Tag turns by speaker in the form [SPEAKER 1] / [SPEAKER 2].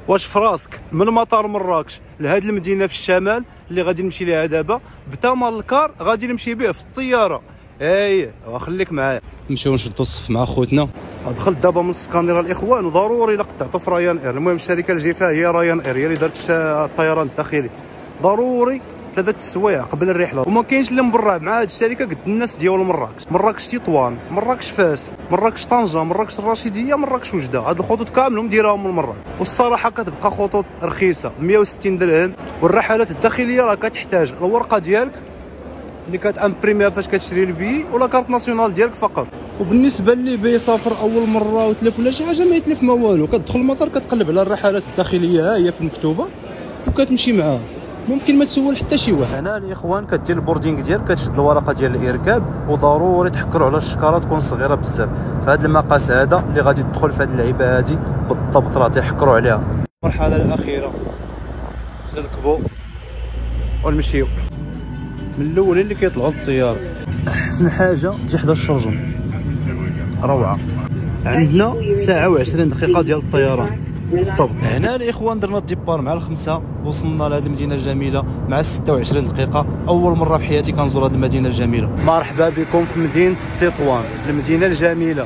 [SPEAKER 1] واش فراسك من مطار مراكش لهاد المدينه في الشمال اللي غادي نمشي ليها دابا بثمن الكار غادي نمشي به في الطياره. اي وخليك معايا نمشيو نشدو الصف مع خوتنا. دخلت دابا من السكانيرا الاخوان وضروري الا قطعتو في رايان اير. المهم الشركه اللي جاي فيها هي رايان اير، هي اللي دارت الطيران الداخلي. ضروري 3 السوايع قبل الرحله وما كاينش اللي مبرع مع هاد الشركه قد الناس ديال مراكش. مراكش تطوان، مراكش فاس، مراكش طنجه، مراكش الرشيديه، مراكش وجده. هاد الخطوط كاملهم دايراهم من مراكش، والصراحه كتبقى خطوط رخيصه 160 درهم. والرحلات الداخليه راه كتحتاج الورقه ديالك اللي كتامبريميها فاش كتشري البي ولا كارت ناسيونال ديالك فقط. وبالنسبه اللي بيسافر اول مره وتلف ولا شي حاجه ما يتلف ما والو، كتدخل المطار كتقلب على الرحلات الداخليه ها هي في المكتوبه وكتمشي معاها، ممكن ما تسول حتى شي واحد. هنا الاخوان كدير البوردينغ ديالك، كتشد الورقه ديال الاركاب وضروري تحكروا على الشكاره تكون صغيره بزاف. فهاد المقاس هذا اللي غادي تدخل في هاد اللعيبه هادي بالضبط راه تيحكروا عليها. المرحله الاخيره نركبوا ونمشيو من الاول اللي كيطلعوا الطياره. احسن حاجه تجي حدا الشرجم، روعه. عندنا ساعه و20 دقيقه ديال الطيران بالضبط. هنا الاخوان درنا الديبار مع الخمسة، وصلنا لهذه المدينه الجميله مع 26 دقيقه. اول مره في حياتي كنزور هذه المدينه الجميله. مرحبا بكم في مدينه تطوان، المدينه الجميله.